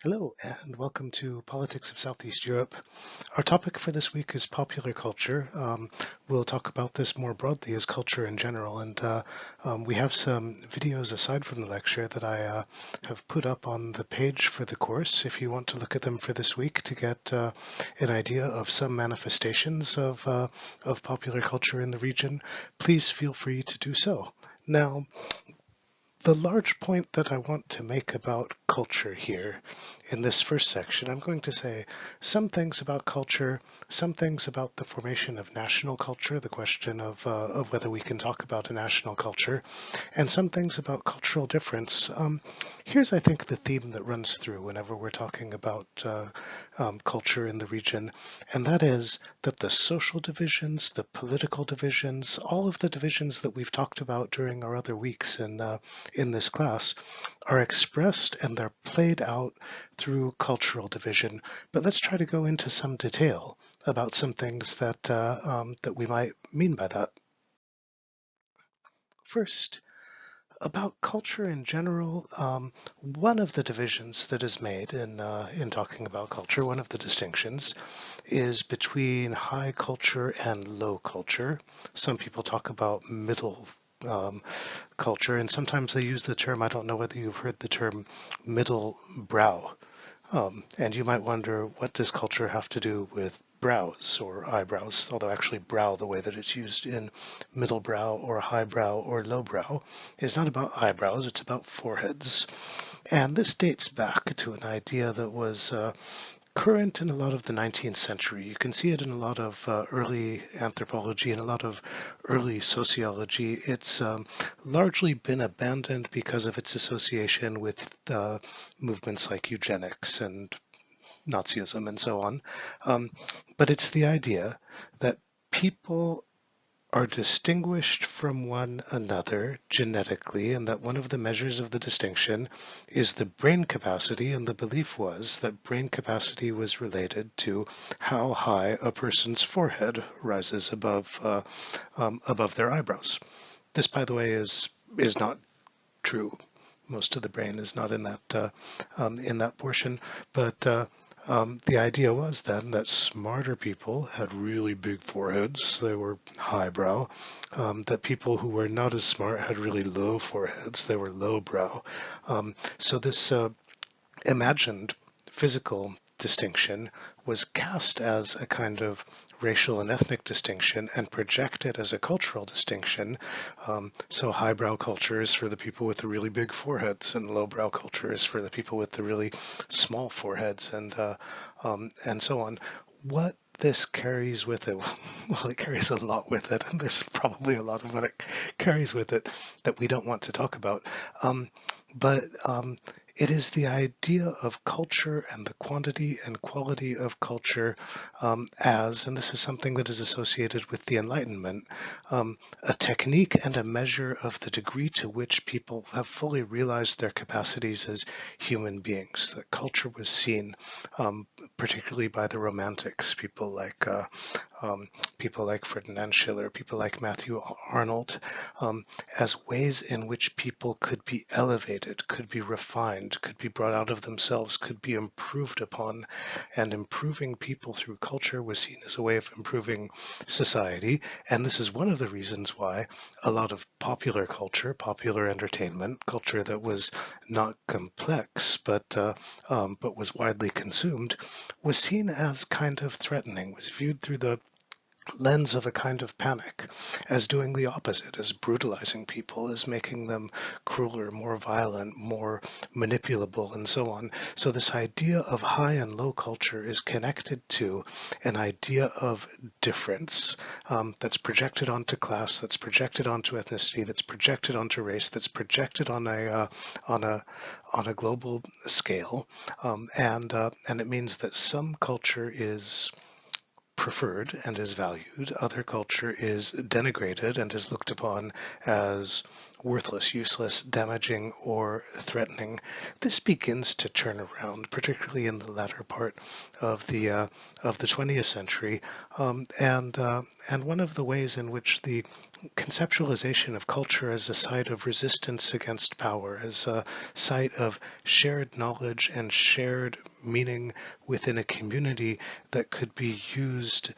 Hello, and welcome to Politics of Southeast Europe. Our topic for this week is popular culture. We'll talk about this more broadly as culture in general, and we have some videos aside from the lecture that I have put up on the page for the course if you want to look at them for this week to get an idea of some manifestations of popular culture in the region. Please feel free to do so. Now, the large point that I want to make about culture here in this first section, I'm going to say some things about culture, some things about the formation of national culture, the question of whether we can talk about a national culture, and some things about cultural difference. Here's, I think, the theme that runs through whenever we're talking about culture in the region, and that is that the social divisions, the political divisions, all of the divisions that we've talked about during our other weeks in this class are expressed and they're played out through cultural division. But let's try to go into some detail about some things that we might mean by that. First, about culture in general, one of the divisions that is made in talking about culture, one of the distinctions, is between high culture and low culture. Some people talk about middle culture, and sometimes they use the term, I don't know whether you've heard the term middle brow. And you might wonder, what does culture have to do with brows or eyebrows? Although actually brow, the way that it's used in middle brow or high brow or low brow, is not about eyebrows, it's about foreheads. And this dates back to an idea that was current in a lot of the 19th century. You can see it in a lot of early anthropology and a lot of early sociology. It's largely been abandoned because of its association with movements like eugenics and Nazism and so on. But it's the idea that people are distinguished from one another genetically, and that one of the measures of the distinction is the brain capacity, and the belief was that brain capacity was related to how high a person's forehead rises above their eyebrows. This, by the way, is not true. Most of the brain is not in that portion, but the idea was then that smarter people had really big foreheads, they were highbrow, that people who were not as smart had really low foreheads, they were lowbrow. So this imagined physical distinction was cast as a kind of racial and ethnic distinction and projected as a cultural distinction. So highbrow culture is for the people with the really big foreheads, and lowbrow culture is for the people with the really small foreheads, and so on. What this carries with it, well, it carries a lot with it, and there's probably a lot of what it carries with it that we don't want to talk about. But it is the idea of culture and the quantity and quality of culture as, and this is something that is associated with the Enlightenment, a technique and a measure of the degree to which people have fully realized their capacities as human beings. That culture was seen, particularly by the Romantics, people like Ferdinand Schiller, people like Matthew Arnold, as ways in which people could be elevated, could be refined, could be brought out of themselves, could be improved upon. And improving people through culture was seen as a way of improving society. And this is one of the reasons why a lot of popular culture, popular entertainment, culture that was not complex but was widely consumed, was seen as kind of threatening, was viewed through the lens of a kind of panic, as doing the opposite, as brutalizing people, as making them crueler, more violent, more manipulable, and so on. So this idea of high and low culture is connected to an idea of difference that's projected onto class, that's projected onto ethnicity, that's projected onto race, that's projected on a global scale, and it means that some culture is preferred and is valued. Other culture is denigrated and is looked upon as worthless, useless, damaging, or threatening. This begins to turn around, particularly in the latter part of the 20th century, and one of the ways in which the conceptualization of culture as a site of resistance against power, as a site of shared knowledge and shared meaning within a community that could be used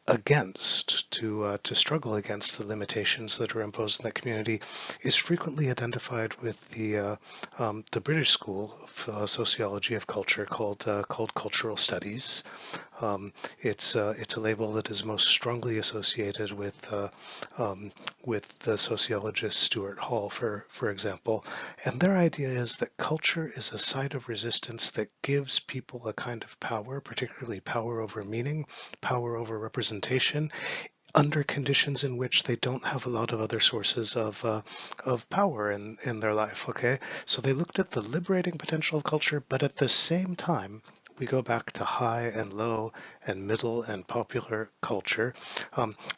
against to struggle against the limitations that are imposed in that community is frequently identified with the British school of sociology of culture called cultural studies. It's a label that is most strongly associated with the sociologist Stuart Hall, for example. And their idea is that culture is a site of resistance that gives people a kind of power, particularly power over meaning, power over representation, under conditions in which they don't have a lot of other sources of power in their life. Okay, so they looked at the liberating potential of culture, but at the same time, we go back to high and low and middle and popular culture.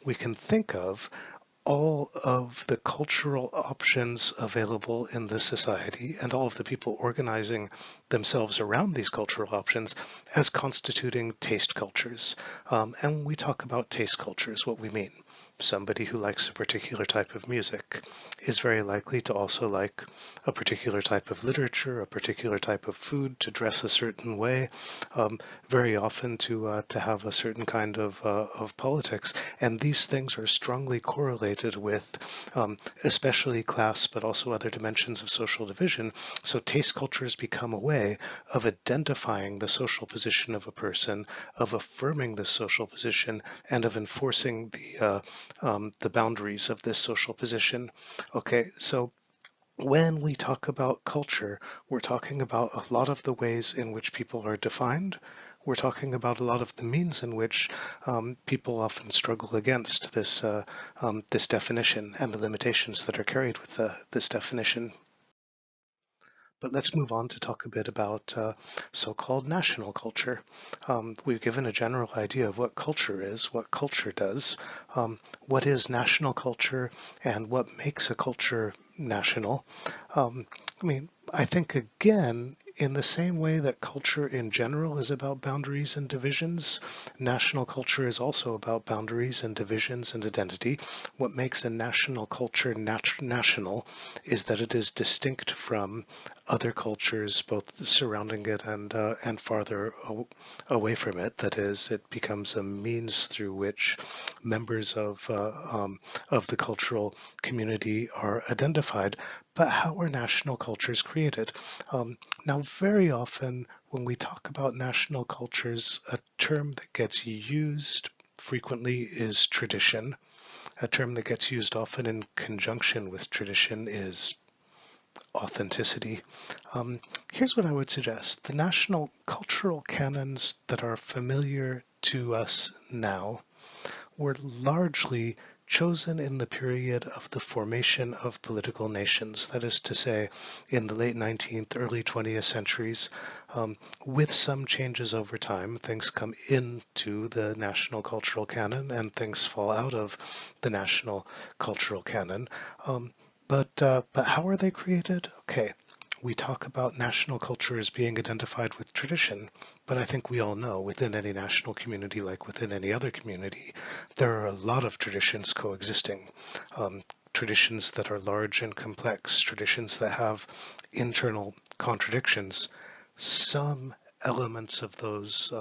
We can think of all of the cultural options available in this society and all of the people organizing themselves around these cultural options as constituting taste cultures. And when we talk about taste cultures, what we mean. Somebody who likes a particular type of music is very likely to also like a particular type of literature, a particular type of food, to dress a certain way, very often to have a certain kind of politics. And these things are strongly correlated with especially class, but also other dimensions of social division. So taste cultures become a way of identifying the social position of a person, of affirming this social position, and of enforcing the boundaries of this social position. Okay, so when we talk about culture, we're talking about a lot of the ways in which people are defined. We're talking about a lot of the means in which people often struggle against this definition and the limitations that are carried with this definition. But let's move on to talk a bit about so-called national culture. We've given a general idea of what culture is, what culture does, what is national culture, and what makes a culture national. I think, again, in the same way that culture in general is about boundaries and divisions, national culture is also about boundaries and divisions and identity. What makes a national culture national is that it is distinct from other cultures, both surrounding it and farther away from it. That is, it becomes a means through which members of the cultural community are identified. But how are national cultures created? Now, very often when we talk about national cultures, a term that gets used frequently is tradition. A term that gets used often in conjunction with tradition is authenticity. Here's what I would suggest. The national cultural canons that are familiar to us now were largely chosen in the period of the formation of political nations, that is to say, in the late 19th, early 20th centuries, with some changes over time. Things come into the national cultural canon and things fall out of the national cultural canon. But how are they created? Okay. We talk about national culture as being identified with tradition, but I think we all know within any national community, like within any other community, there are a lot of traditions coexisting. Traditions that are large and complex, traditions that have internal contradictions. Some elements of those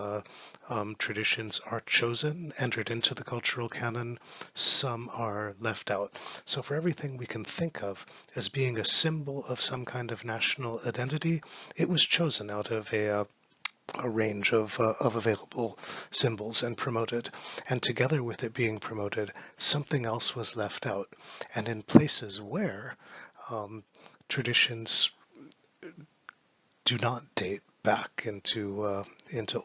traditions are chosen, entered into the cultural canon. Some are left out. So for everything we can think of as being a symbol of some kind of national identity, it was chosen out of a range of available symbols and promoted. And together with it being promoted, something else was left out. And in places where traditions do not date back into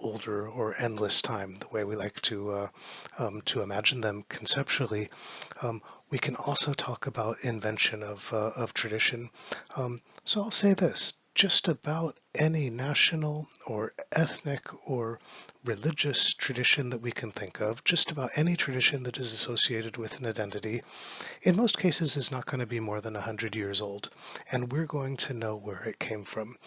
older or endless time, the way we like to imagine them conceptually. We can also talk about invention of tradition. So I'll say this: just about any national or ethnic or religious tradition that we can think of, just about any tradition that is associated with an identity, in most cases is not going to be more than 100 years old, and we're going to know where it came from.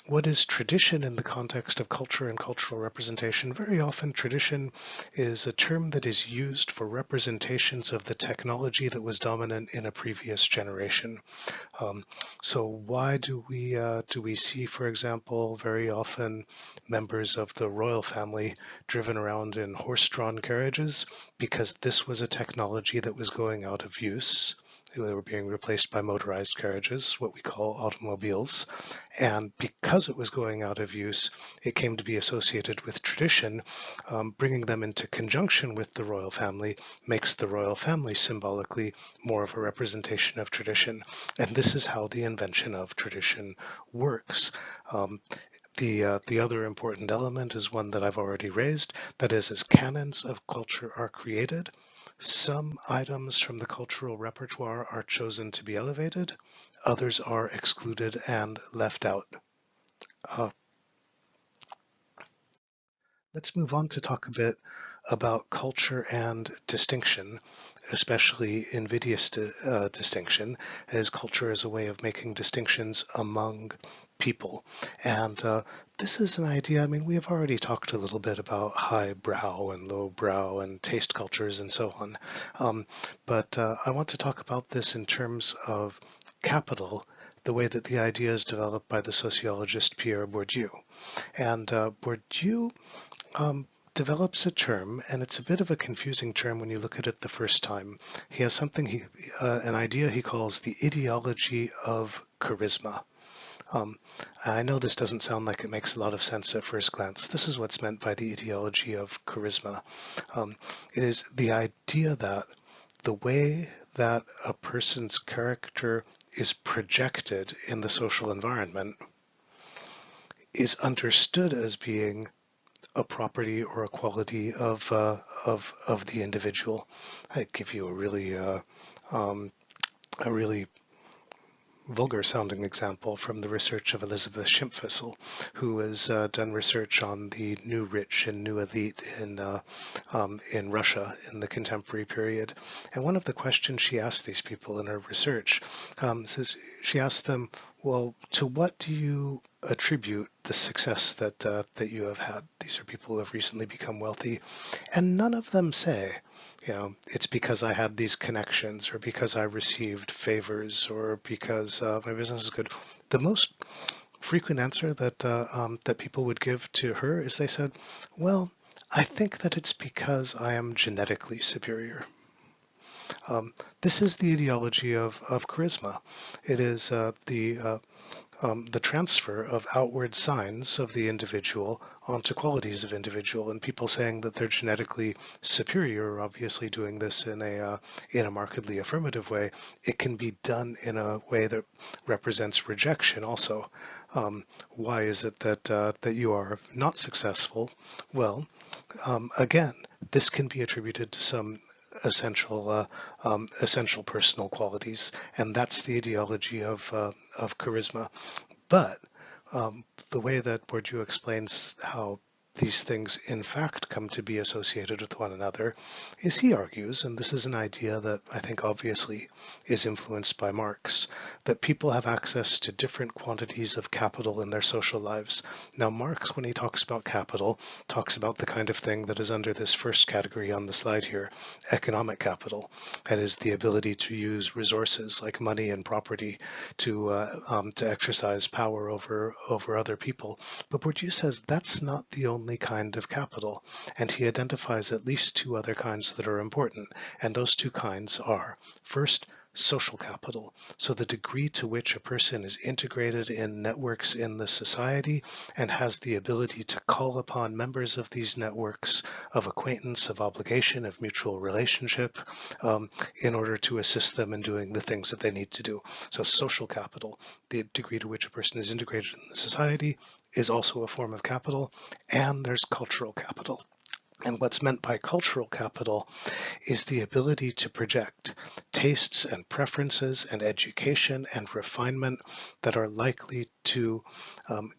What is tradition in the context of culture and cultural representation? Very often tradition is a term that is used for representations of the technology that was dominant in a previous generation. So why do we see, for example, very often members of the royal family driven around in horse-drawn carriages? Because this was a technology that was going out of use. They were being replaced by motorized carriages, what we call automobiles. And because it was going out of use, it came to be associated with tradition. Bringing them into conjunction with the royal family makes the royal family symbolically more of a representation of tradition. And this is how the invention of tradition works. The other important element is one that I've already raised, that is, as canons of culture are created, some items from the cultural repertoire are chosen to be elevated, others are excluded and left out. Uh, Let's move on to talk a bit about culture and distinction, especially invidious distinction, as culture is a way of making distinctions among people. And this is an idea, I mean, we have already talked a little bit about high brow and low brow and taste cultures and so on. But I want to talk about this in terms of capital, the way that the idea is developed by the sociologist Pierre Bourdieu. And Bourdieu develops a term, and it's a bit of a confusing term when you look at it the first time. He has something, an idea he calls the ideology of charisma. I know this doesn't sound like it makes a lot of sense at first glance. This is what's meant by the ideology of charisma. It is the idea that the way that a person's character is projected in the social environment is understood as being a property or a quality of the individual. I give you a really vulgar sounding example from the research of Elizabeth Schimpfissel, who has done research on the new rich and new elite in Russia in the contemporary period. And one of the questions she asked these people in her research says, she asked them, well, to what do you attribute the success that you have had? These are people who have recently become wealthy. And none of them say, it's because I had these connections, or because I received favors, or because my business is good. The most frequent answer that people would give to her is they said, well, I think that it's because I am genetically superior. This is the ideology of charisma. It is the transfer of outward signs of the individual onto qualities of individual, and people saying that they're genetically superior are obviously doing this in a markedly affirmative way. It can be done in a way that represents rejection also. Why is it that you are not successful? Well, again, this can be attributed to some essential personal qualities, and that's the ideology of charisma. But the way that Bourdieu explains how these things in fact come to be associated with one another is, he argues, and this is an idea that I think obviously is influenced by Marx, that people have access to different quantities of capital in their social lives. Now, Marx, when he talks about capital, talks about the kind of thing that is under this first category on the slide here, economic capital. That is the ability to use resources like money and property to exercise power over other people. But Bourdieu says that's not the only kind of capital, and he identifies at least two other kinds that are important, and those two kinds are, first, social capital, so the degree to which a person is integrated in networks in the society and has the ability to call upon members of these networks of acquaintance, of obligation, of mutual relationship, in order to assist them in doing the things that they need to do. So social capital, the degree to which a person is integrated in the society, is also a form of capital. And there's cultural capital. And what's meant by cultural capital is the ability to project tastes and preferences and education and refinement that are likely to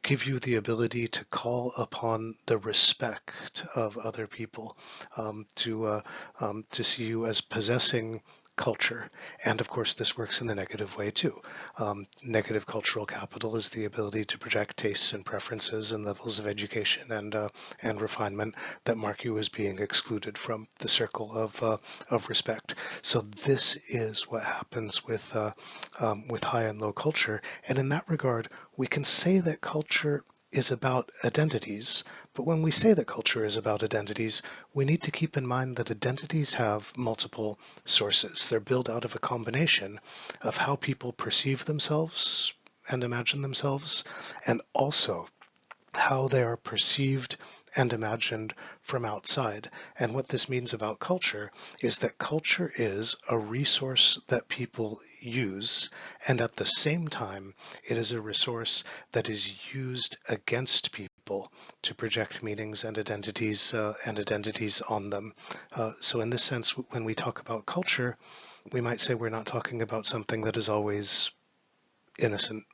give you the ability to call upon the respect of other people, to see you as possessing culture. And of course, this works in the negative way too. Negative cultural capital is the ability to project tastes and preferences and levels of education and refinement that mark you as being excluded from the circle of respect. So this is what happens with high and low culture. And in that regard, we can say that culture is about identities. But when we say that culture is about identities, we need to keep in mind that identities have multiple sources. They're built out of a combination of how people perceive themselves and imagine themselves, and also how they are perceived and imagined from outside. And what this means about culture is that culture is a resource that people use, and at the same time, it is a resource that is used against people to project meanings and identities on them. So in this sense, when we talk about culture, we might say we're not talking about something that is always innocent.